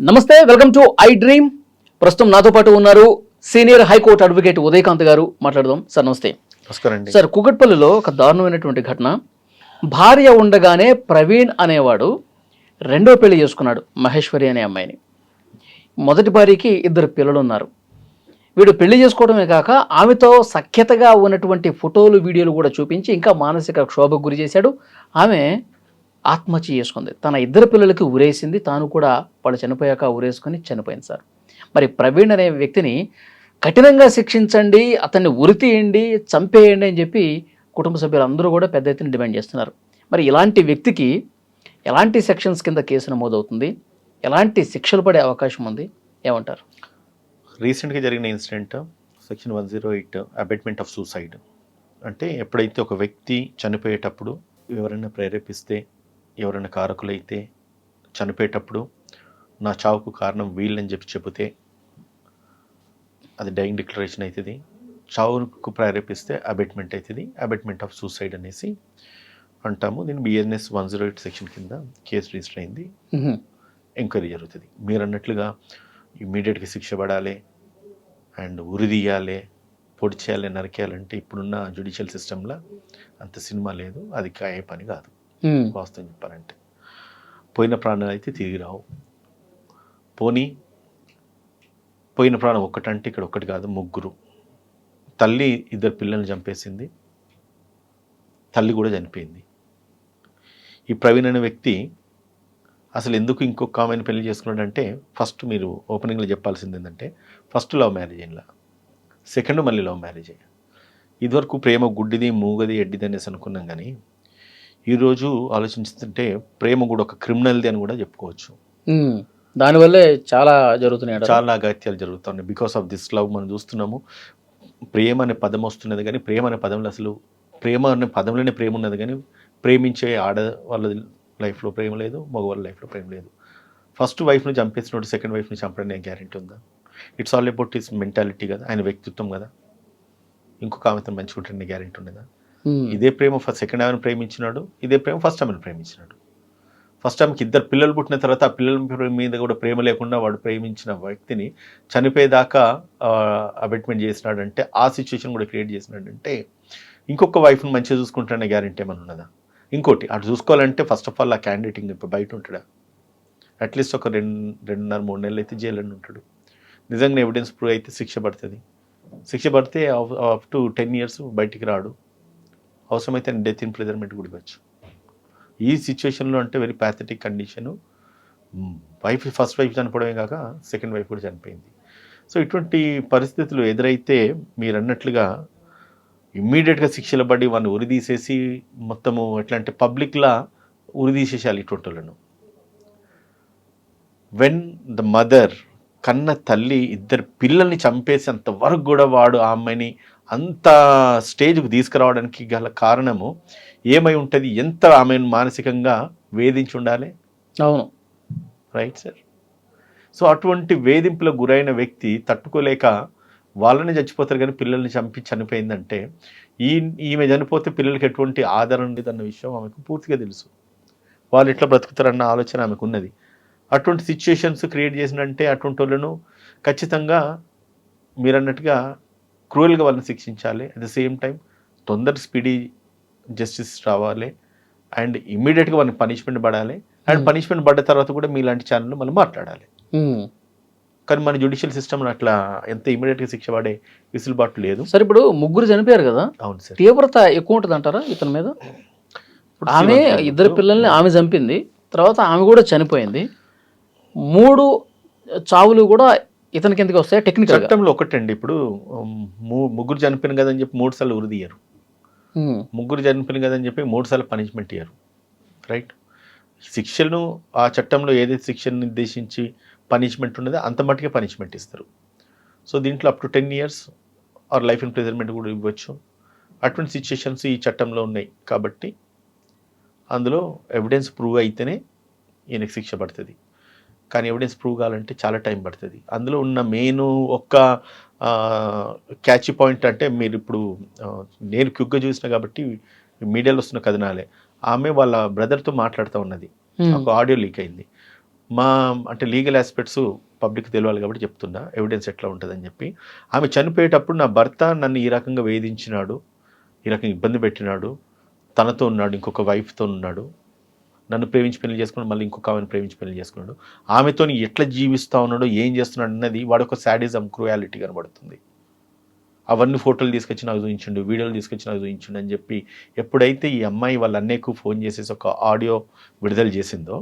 నమస్తే, welcome to I dream. ప్రస్తుతం నాతో పాటు ఉన్నారు సీనియర్ హైకోర్టు అడ్వకేట్ ఉదయకాంత్ గారు. మాట్లాడదాం సార్. నమస్తే. నమస్కారం అండి. సార్, కుకట్పల్లిలో ఒక దారుణమైనటువంటి ఘటన. భార్య ఉండగానే ప్రవీణ్ అనేవాడు రెండో పెళ్లి చేసుకున్నాడు, మహేశ్వరి అనే అమ్మాయిని. మొదటి భార్యకి 2 పిల్లలు ఉన్నారు. వీడు పెళ్లి చేసుకోవడమే కాక ఆమెతో సఖ్యతగా ఉన్నటువంటి ఫోటోలు వీడియోలు కూడా చూపించి ఇంకా మానసిక క్షోభకు గురి చేశాడు. ఆమె ఆత్మహత్య చేసుకుంది. తన 2 పిల్లలకి ఉరేసింది. తాను కూడా వాళ్ళు చనిపోయాక ఉరేసుకొని చనిపోయింది సార్. మరి ప్రవీణ్ అనే వ్యక్తిని కఠినంగా శిక్షించండి, అతన్ని ఉరి తీయండి, చంపేయండి అని చెప్పి కుటుంబ సభ్యులందరూ కూడా పెద్ద ఎత్తున డిమాండ్ చేస్తున్నారు. మరి ఇలాంటి వ్యక్తికి ఎలాంటి సెక్షన్స్ కింద కేసు నమోదవుతుంది, ఎలాంటి శిక్షలు పడే అవకాశం ఉంది, ఏమంటారు? రీసెంట్గా జరిగిన incident section 108 abatement of suicide. అంటే ఎప్పుడైతే ఒక వ్యక్తి చనిపోయేటప్పుడు ఎవరైనా ప్రేరేపిస్తే, ఎవరైనా కారకులైతే చనిపోయేటప్పుడు నా చావుకు కారణం వీళ్ళని చెబితే అది డైయింగ్ డిక్లరేషన్ అవుతుంది. చావుకు ప్రేరేపిస్తే అబేట్మెంట్ అవుతుంది. అబేట్మెంట్ ఆఫ్ సూసైడ్ అనేసి అంటాము. దీన్ని BNS 108 సెక్షన్ కింద కేసు రిజిస్టర్ అయింది. ఎంక్వైరీ జరుగుతుంది. మీరు అన్నట్లుగా ఇమ్మీడియట్గా శిక్ష పడాలి అండ్ ఉరి తీయాలి, పొడి చేయాలి, నరికేయాలంటే ఇప్పుడున్న జ్యుడిషియల్ సిస్టంలో అంత సినిమా లేదు. అది అయ్యే పని కాదు. వాస్తవం చెప్పాలంటే పోయిన ప్రాణాలు అయితే తిరిగి రావు. పోయిన ప్రాణం ఒక్కటంటే ఇక్కడ ఒక్కటి కాదు, 3. తల్లి 2 పిల్లల్ని చంపేసింది, తల్లి కూడా చనిపోయింది. ఈ ప్రవీణ్ అనే వ్యక్తి అసలు ఎందుకు ఇంకొక ఆమెను పెళ్లి చేసుకున్నాడంటే, ఫస్ట్ మీరు ఓపెనింగ్లో చెప్పాల్సింది ఏంటంటే, ఫస్ట్ లవ్ మ్యారేజ్ ఇలా, సెకండ్ మళ్ళీ లవ్ మ్యారేజే. ఇదివరకు ప్రేమ గుడ్డిది, మూగది, ఎడ్డిది అనేసి అనుకున్నాం. కానీ ఈరోజు ఆలోచిస్తుంటే ప్రేమ కూడా ఒక క్రిమినల్ది అని కూడా చెప్పుకోవచ్చు. దానివల్లే చాలా జరుగుతున్నాయి, చాలా అగత్యాలు జరుగుతున్నాయి. బికాస్ ఆఫ్ దిస్ లవ్ మనం చూస్తున్నాము. ప్రేమ అనే పదం వస్తున్నది, కానీ ప్రేమ అనే పదంలో అసలు ప్రేమ అనే పదంలోనే ప్రేమ ఉన్నది, కానీ ప్రేమించే ఆడవాళ్ళ లైఫ్లో ప్రేమ లేదు, మగవాళ్ళ లైఫ్లో ప్రేమ లేదు. ఫస్ట్ వైఫ్ని చంపేసినట్టు సెకండ్ వైఫ్ని చంపడానికి గ్యారెంటీ ఉందా? It's all about his mentality కదా, ఆయన వ్యక్తిత్వం కదా. ఇంకొక ఆమెతో మంచిగా ఉంటుండే గ్యారెంటీ ఉండదా? ఇదే ప్రేమ సెకండ్ ఆమెను ప్రేమించినాడు, ఇదే ప్రేమ ఫస్ట్ ఆమెను ప్రేమించినాడు. ఫస్ట్ ఆమెకి 2 పిల్లలు పుట్టిన తర్వాత ఆ పిల్లల మీద కూడా ప్రేమ లేకుండా వాడు ప్రేమించిన వ్యక్తిని చనిపోయేదాకా అబెట్మెంట్ చేసినాడంటే, ఆ సిచ్యువేషన్ కూడా క్రియేట్ చేసినాడంటే ఇంకొక వైఫ్ని మంచిగా చూసుకుంటానే గ్యారెంటీ ఏమైనా ఉన్నదా? ఇంకోటి అటు చూసుకోవాలంటే ఫస్ట్ ఆఫ్ ఆల్ ఆ క్యాండిడేట్ ఇప్పుడు బయట ఉంటాడా? అట్లీస్ట్ ఒక 2.5-3 నెలలు అయితే జైల్లో ఉంటాడు. నిజంగా ఎవిడెన్స్ ప్రూవ్ అయితే శిక్ష పడుతుంది. శిక్ష పడితే అప్ టు 10 years బయటికి రాడు. అవసరమైతే డెత్ ఇంప్రిజన్మెంట్ కూడా ఇవ్వచ్చు. ఈ సిచ్యువేషన్లో అంటే very pathetic condition. First wife చనిపోవడమే కాక సెకండ్ వైఫ్ కూడా చనిపోయింది. సో ఇటువంటి పరిస్థితులు ఎదురైతే మీరు అన్నట్లుగా ఇమ్మీడియట్గా శిక్షలు పడి వాడిని ఉరి తీసేసి మొత్తము ఎట్లా అంటే పబ్లిక్లా ఉరి తీసేసాలి ఇటువంటి వాళ్ళను. వెన్ ద మదర్, కన్న తల్లి 2 పిల్లల్ని చంపేసేంత వరకు కూడా వాడు ఆ అమ్మాయిని అంత స్టేజ్కు తీసుకురావడానికి గల కారణము ఏమై ఉంటుంది? ఎంత ఆమెను మానసికంగా వేధించి ఉండాలి. అవును, రైట్ సార్. సో అటువంటి వేధింపులకు గురైన వ్యక్తి తట్టుకోలేక వాళ్ళని చచ్చిపోతారు, కానీ పిల్లల్ని చనిపోయిందంటే ఈమె చనిపోతే పిల్లలకి ఎటువంటి ఆదరణ లేదన్న విషయం ఆమెకు పూర్తిగా తెలుసు. వాళ్ళు ఎట్లా బ్రతుకుతారన్న ఆలోచన ఆమెకు ఉన్నది. అటువంటి సిచ్యుయేషన్స్ క్రియేట్ చేసినంటే అటువంటి వాళ్ళను ఖచ్చితంగా మీరు అన్నట్టుగా క్రూయల్గా వాళ్ళని శిక్షించాలి. At the same time speedy justice రావాలి అండ్ ఇమ్మీడియట్గా వాళ్ళని పనిష్మెంట్ పడాలి. అండ్ పనిష్మెంట్ పడ్డ తర్వాత కూడా మీలాంటి ఛానల్ మళ్ళీ మాట్లాడాలి. కానీ మన జ్యుడిషియల్ సిస్టమ్ అట్లా ఎంత ఇమీడియట్గా శిక్ష పడే విసులుబాటు లేదు. సార్, ఇప్పుడు 3 చనిపోయారు కదా. అవును సార్. తీవ్రత ఎక్కువ ఉంటుంది అంటారా ఇతని మీద? ఆమె 2 పిల్లల్ని ఆమె చంపింది, తర్వాత ఆమె కూడా చనిపోయింది. 3 చావులు కూడా ఇతనికి ఎందుకు వస్తాయి? టెక్నికల్ చట్టంలో ఒకటండి. ఇప్పుడు 3 చనిపోయిన కదని చెప్పి 3 సార్లు ఉరి తీయరు. 3 చనిపోయిన కదని చెప్పి 3 సార్లు పనిష్మెంట్ ఇయ్యరు. రైట్. శిక్షను ఆ చట్టంలో ఏదైతే శిక్షను నిర్దేశించి పనిష్మెంట్ ఉన్నదో అంత మట్టుకే పనిష్మెంట్ ఇస్తారు. సో దీంట్లో up to 10 years or life imprisonment కూడా ఇవ్వచ్చు. అటువంటి సిచ్యుయేషన్స్ ఈ చట్టంలో ఉన్నాయి కాబట్టి అందులో ఎవిడెన్స్ ప్రూవ్ అయితేనే ఈయనకి శిక్ష పడుతుంది. కానీ ఎవిడెన్స్ ప్రూవ్ కావాలంటే చాలా టైం పడుతుంది. అందులో ఉన్న మెయిన్ ఒక్క క్యాచ్ పాయింట్ అంటే, మీరు ఇప్పుడు నేను క్విక్గా చూసిన కాబట్టి మీడియాలో వస్తున్న కథనాలే, ఆమె వాళ్ళ బ్రదర్తో మాట్లాడుతూ ఉన్నది. ఒక ఆడియో లీక్ అయింది. మా అంటే లీగల్ ఆస్పెక్ట్స్ పబ్లిక్ తెలియాలి కాబట్టి చెప్తున్నా, ఎవిడెన్స్ ఎట్లా ఉంటుందని చెప్పి. ఆమె చనిపోయేటప్పుడు నా భర్త నన్ను ఈ రకంగా వేధించినాడు, ఈ రకంగా ఇబ్బంది పెట్టినాడు, తనతో ఉన్నాడు, ఇంకొక వైఫ్తో ఉన్నాడు, నన్ను ప్రేమించి పెళ్లి చేసుకున్నాడు, మళ్ళీ ఇంకొక ఆమెను ప్రేమించి పెళ్లి చేసుకున్నాడు, ఆమెతో ఎట్లా జీవిస్తూ ఉన్నాడో ఏం చేస్తున్నాడు అన్నది వాడు ఒక శాడిజం, క్రూయాలిటీ కనబడుతుంది. అవన్నీ ఫోటోలు తీసుకొచ్చి నాకు చూపించండు, వీడియోలు తీసుకొచ్చి నాకు చూపించండు అని చెప్పి ఎప్పుడైతే ఈ అమ్మాయి వాళ్ళ అన్నయ్యకు ఫోన్ చేసేసి ఒక ఆడియో విడుదల చేసిందో,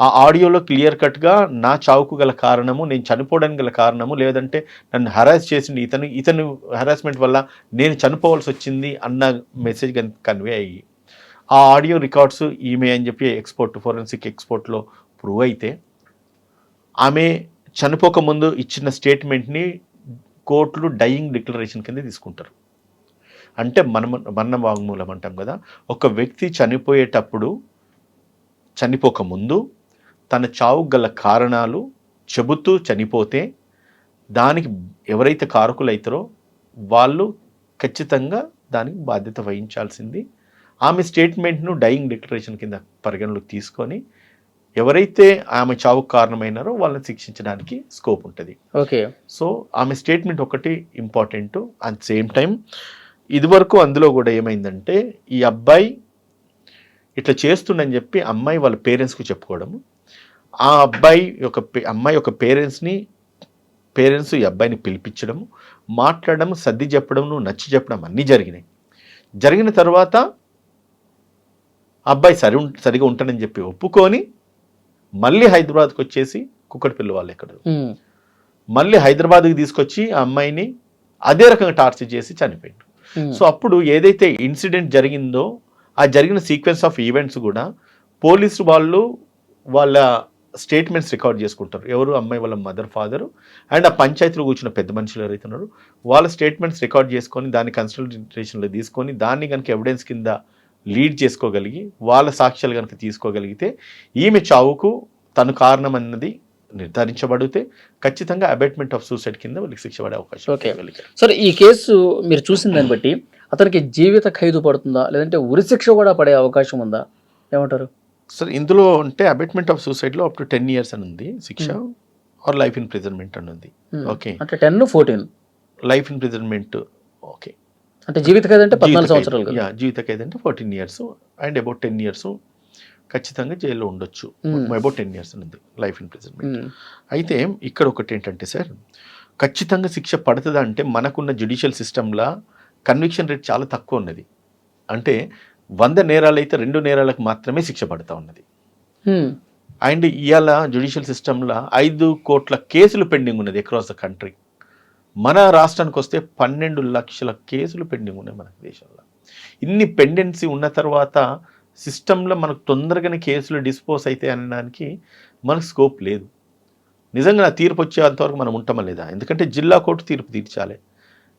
ఆ ఆడియోలో క్లియర్ కట్గా నా చావుకు గల కారణము, నేను చనిపోవడానికి గల కారణము, లేదంటే నన్ను హరాస్ చేసింది ఇతను హరాస్మెంట్ వల్ల నేను చనిపోవాల్సి వచ్చింది అన్న మెసేజ్ కన్వే అయ్యి ఆ ఆడియో రికార్డ్స్ ఈమె అని చెప్పి ఫోరెన్సిక్ ఎక్స్పోర్ట్లో ప్రూవ్ అయితే ఆమె చనిపోకముందు ఇచ్చిన స్టేట్మెంట్ని కోర్టులు డయింగ్ డిక్లరేషన్ కింద తీసుకుంటారు. అంటే మరణ వాంగ్మూలం అంటాం కదా, ఒక వ్యక్తి చనిపోకముందు తన చావు గల కారణాలు చెబుతూ చనిపోతే దానికి ఎవరైతే కారకులు అవుతారో వాళ్ళు ఖచ్చితంగా దానికి బాధ్యత వహించాల్సింది. ఆమె స్టేట్మెంట్ను డయింగ్ డిక్లరేషన్ కింద పరిగణలోకి తీసుకొని ఎవరైతే ఆమె చావుకు కారణమైనారో వాళ్ళని శిక్షించడానికి స్కోప్ ఉంటుంది. ఓకే. సో ఆమె స్టేట్మెంట్ ఒకటి ఇంపార్టెంట్. అట్ సేమ్ టైం ఇదివరకు అందులో కూడా ఏమైందంటే ఈ అబ్బాయి ఇట్లా చేస్తుండని చెప్పి అమ్మాయి వాళ్ళ పేరెంట్స్కి చెప్పుకోవడము, ఆ అమ్మాయి యొక్క పేరెంట్స్ ఈ అబ్బాయిని పిలిపించడము, మాట్లాడడం, సర్ది చెప్పడం, నచ్చి చెప్పడం అన్నీ జరిగినాయి. జరిగిన తర్వాత అబ్బాయి సరిగా ఉంటానని చెప్పి ఒప్పుకొని మళ్ళీ హైదరాబాద్కి వచ్చేసి కుక్కటిపల్లి వాళ్ళు ఎక్కడ మళ్ళీ హైదరాబాద్కి తీసుకొచ్చి ఆ అమ్మాయిని అదే రకంగా టార్చర్ చేసి చనిపోయాడు. సో అప్పుడు ఏదైతే ఇన్సిడెంట్ జరిగిందో ఆ జరిగిన సీక్వెన్స్ ఆఫ్ ఈవెంట్స్ కూడా పోలీసు వాళ్ళు వాళ్ళ స్టేట్మెంట్స్ రికార్డ్ చేసుకుంటారు. ఎవరు? అమ్మాయి వాళ్ళ మదర్, ఫాదరు అండ్ ఆ పంచాయతీలో కూర్చున్న పెద్ద మనుషులు ఎవరైతే ఉన్నారో వాళ్ళ స్టేట్మెంట్స్ రికార్డ్ చేసుకొని దాన్ని కన్సిడరేషన్లో తీసుకొని దాన్ని కనుక ఎవిడెన్స్ కింద లీడ్ చేసుకోగలిగి వాళ్ళ సాక్ష్యాలు కనుక తీసుకోగలిగితే ఈమె చావుకు తను కారణం అన్నది నిర్ధారించబడితే ఖచ్చితంగా అబేట్మెంట్ ఆఫ్ సూసైడ్ కింద వాళ్ళకి శిక్ష పడే అవకాశం. ఓకే సార్, ఈ కేసు మీరు చూసిన దాన్ని బట్టి అతనికి జీవిత ఖైదు పడుతుందా లేదంటే ఉరిశిక్ష కూడా పడే అవకాశం ఉందా, ఏమంటారు సార్? ఇందులో అంటే అబేట్మెంట్ ఆఫ్ సూసైడ్లో అప్ టు 10 years అని ఉంది శిక్ష, ఆర్ లైఫ్ ఇంప్రిజన్మెంట్ అని ఉంది. ఓకే, అంటే 10-14 లైఫ్ ఇంప్రిజన్మెంట్. ఓకే, అంటే జీవిత ఖైదు అంటే 14 సంవత్సరాలు కదా. జీవిత ఖైదు అంటే 14 years అండ్ అబౌట్ 10 years ఖచ్చితంగా జైల్లో ఉండొచ్చు. అబౌట్ 10 years ఉంది లైఫ్ ఇంప్రిజన్మెంట్. అయితే ఇక్కడ ఒకటి ఏంటంటే సార్, ఖచ్చితంగా శిక్ష పడుతుందా అంటే మనకున్న జ్యుడిషియల్ సిస్టంలో కన్విక్షన్ రేట్ చాలా తక్కువ ఉన్నది. అంటే 100 నేరాలు అయితే 2 నేరాలకు మాత్రమే శిక్ష పడుతూ ఉన్నది. అండ్ ఇవాళ జ్యుడిషియల్ సిస్టంలో 5 కోట్ల కేసులు పెండింగ్ ఉన్నది అక్రాస్ ద కంట్రీ. మన రాష్ట్రానికి వస్తే 12 లక్షల కేసులు పెండింగ్ ఉన్నాయి మన దేశంలో. ఇన్ని పెండెన్సీ ఉన్న తర్వాత సిస్టంలో మనకు తొందరగానే కేసులు డిస్పోజ్ అయితే అనడానికి మనకు స్కోప్ లేదు. నిజంగా నా తీర్పు వచ్చేంతవరకు మనం ఉంటామా లేదా? ఎందుకంటే జిల్లా కోర్టు తీర్పు తీర్చాలి.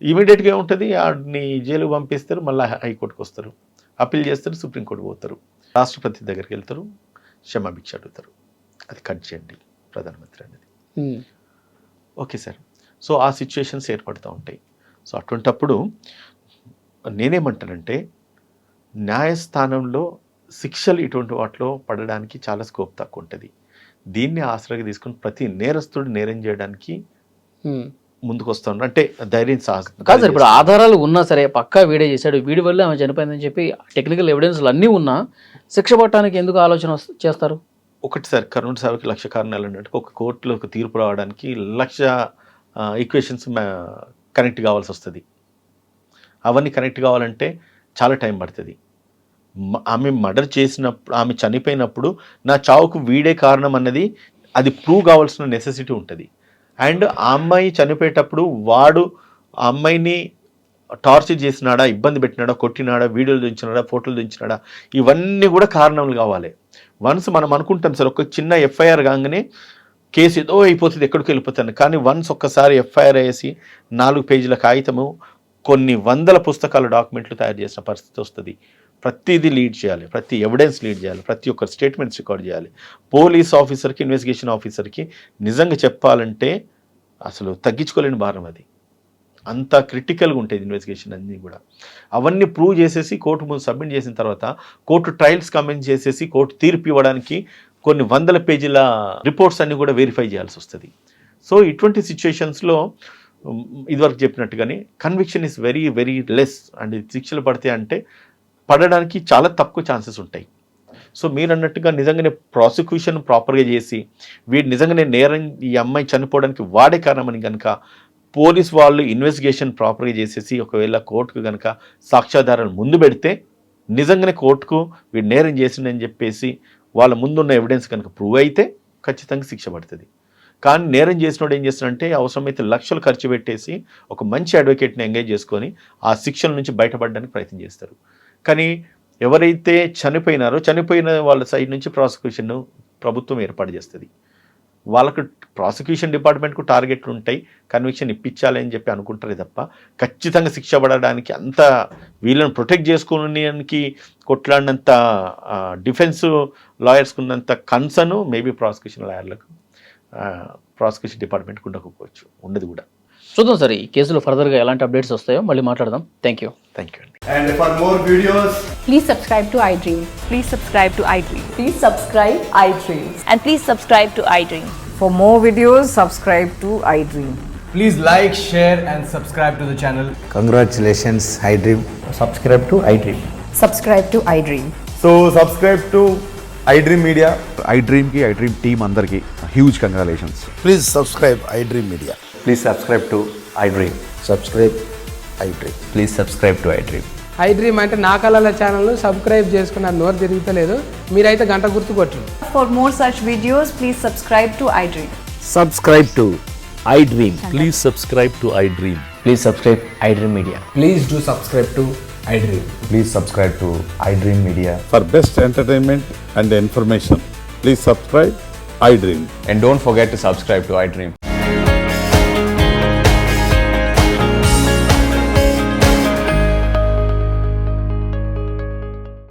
ఇమీడియట్గా ఉంటుంది, వాడిని జైలుకు పంపిస్తారు, మళ్ళీ హైకోర్టుకు వస్తారు, అప్పీల్ చేస్తారు, సుప్రీంకోర్టు పోతారు, రాష్ట్రపతి దగ్గరికి వెళ్తారు, క్షమాభిక్ష అడుగుతారు, అది కట్ చేయండి ప్రధానమంత్రి అనేది. ఓకే సార్, సో ఆ సిచ్యుయేషన్స్ ఏర్పడుతూ ఉంటాయి. సో అటువంటప్పుడు నేనేమంటానంటే న్యాయస్థానంలో శిక్షలు ఇటువంటి వాటిలో పడడానికి చాలా స్కోప్ తక్కువ ఉంటుంది. దీన్ని ఆసరాగా తీసుకుని ప్రతి నేరస్తుడు నేరం చేయడానికి ముందుకు వస్తా ఉన్నారు. అంటే ధైర్యం సాహసం కాదు సార్. ఇప్పుడు ఆధారాలు ఉన్నా సరే, పక్కా వీడియో చేశాడు, వీడి వల్ల ఆమె చనిపోయిందని చెప్పి టెక్నికల్ ఎవిడెన్స్లు అన్నీ ఉన్నా శిక్ష పట్టడానికి ఎందుకు ఆలోచన చేస్తారు? ఒకటి సార్, కర్నూలు సాగుకి 1,00,000 కారణాలు అన్నట్టు ఒక కోర్టులో ఒక తీర్పు రావడానికి 1,00,000 ఈక్వేషన్స్ కనెక్ట్ కావాల్సి వస్తుంది. అవన్నీ కనెక్ట్ కావాలంటే చాలా టైం పడుతుంది. ఆమె మర్డర్ చేసినప్పుడు, ఆమె చనిపోయినప్పుడు నా చావుకు వీడే కారణం అన్నది అది ప్రూవ్ కావాల్సిన నెసెసిటీ ఉంటుంది. అండ్ ఆ అమ్మాయి చనిపోయేటప్పుడు వాడు ఆ అమ్మాయిని టార్చర్ చేసినాడా, ఇబ్బంది పెట్టినాడా, కొట్టినాడా, వీడియోలు దించినాడా, ఫోటోలు దించినాడా, ఇవన్నీ కూడా కారణాలు కావాలి. వన్స్ మనం అనుకుంటాం సార్, ఒక చిన్న ఎఫ్ఐఆర్ కాగానే కేసు ఏదో అయిపోతుంది, ఎక్కడికి వెళ్ళిపోతాను. కానీ వన్స్ ఒక్కసారి ఎఫ్ఐఆర్ వేసి 4 పేజీల కాగితము కొన్ని వందల పుస్తకాల డాక్యుమెంట్లు తయారు చేసిన పరిస్థితి వస్తుంది. ప్రతిదీ లీడ్ చేయాలి, ప్రతి ఎవిడెన్స్ లీడ్ చేయాలి, ప్రతి ఒక్కరి స్టేట్మెంట్స్ రికార్డ్ చేయాలి. పోలీస్ ఆఫీసర్కి, ఇన్వెస్టిగేషన్ ఆఫీసర్కి నిజంగా చెప్పాలంటే అసలు తగ్గించుకోలేని భారం అది. అంత క్రిటికల్గా ఉంటుంది ఇన్వెస్టిగేషన్ అన్నీ కూడా. అవన్నీ ప్రూవ్ చేసేసి కోర్టు ముందు సబ్మిట్ చేసిన తర్వాత కోర్టు ట్రయల్స్ కమెంట్ చేసేసి కోర్టు తీర్పు ఇవ్వడానికి కొన్ని వందల పేజీల రిపోర్ట్స్ అన్ని కూడా వెరిఫై చేయాల్సి వస్తుంది. సో ఇటువంటి సిచ్యుయేషన్స్లో ఇదివరకు చెప్పినట్టుగానే conviction is very very less. And శిక్షలు పడితే అంటే పడడానికి చాలా తక్కువ ఛాన్సెస్ ఉంటాయి. సో మీరు అన్నట్టుగా నిజంగానే ప్రాసిక్యూషన్ ప్రాపర్గా చేసి వీడు నిజంగానే నేరం ఈ అమ్మాయి చనిపోవడానికి వాడే కారణమని కనుక పోలీస్ వాళ్ళు ఇన్వెస్టిగేషన్ ప్రాపర్గా చేసేసి ఒకవేళ కోర్టుకు కనుక సాక్ష్యాధారాలు ముందు పెడితే నిజంగానే కోర్టుకు వీడు నేరం చేసిండని చెప్పేసి వాళ్ళ ముందున్న ఎవిడెన్స్ కనుక ప్రూవ్ అయితే ఖచ్చితంగా శిక్ష పడుతుంది. కానీ నేరం చేసినోడు ఏం చేస్తాడంటే అవసరమైతే లక్షలు ఖర్చు పెట్టేసి ఒక మంచి అడ్వకేట్ని ఎంగేజ్ చేసుకొని ఆ శిక్షల నుంచి బయటపడడానికి ప్రయత్నం చేస్తారు. కానీ ఎవరైతే చనిపోయిన వాళ్ళ సైడ్ నుంచి ప్రాసిక్యూషన్ ప్రభుత్వం ఏర్పాటు చేస్తుంది. వాళ్ళకు ప్రాసిక్యూషన్ డిపార్ట్మెంట్కు టార్గెట్లు ఉంటాయి, కన్విక్షన్ ఇప్పించాలి అని చెప్పి అనుకుంటారే తప్ప ఖచ్చితంగా శిక్ష పడడానికి అంత వీళ్ళని ప్రొటెక్ట్ చేసుకోవడానికి కొట్లాడినంత డిఫెన్స్ లాయర్స్కి ఉన్నంత కన్సర్న్ మేబీ ప్రాసిక్యూషన్ లాయర్లకు ప్రాసిక్యూషన్ డిపార్ట్మెంట్కి ఉండకపోవచ్చు, ఉండదు కూడా. చూద్దాం సార్ ఈ కేసులో ఫర్దర్గా ఎలాంటి అప్డేట్స్ వస్తాయో మళ్ళీ మాట్లాడదాం. థ్యాంక్ యూ అండి. And for more videos, Please subscribe to iDream. Please subscribe to iDream. Please subscribe iDream. And please subscribe to iDream. For more videos, subscribe to iDream. please like, share and subscribe to the channel. Congratulations, iDream. subscribe to iDream. Subscribe to iDream. So subscribe to iDream Media. iDream team అందరికి huge congratulations. Please subscribe iDream Media. Please subscribe to iDream. Subscribe iDream. Please subscribe to iDream. iDream అంటే నా కళల ఛానల్ను subscribe చేసుకున్న నోరు తిరుగుతలేదు, మీరైతే గంట గుర్తు కొట్టండి. For more such videos, please subscribe to iDream. Subscribe to iDream. Please subscribe to iDream. Please subscribe iDream Media. Please do subscribe to iDream. Please subscribe to iDream Media. For best entertainment and information, please subscribe iDream. And don't forget to subscribe to iDream.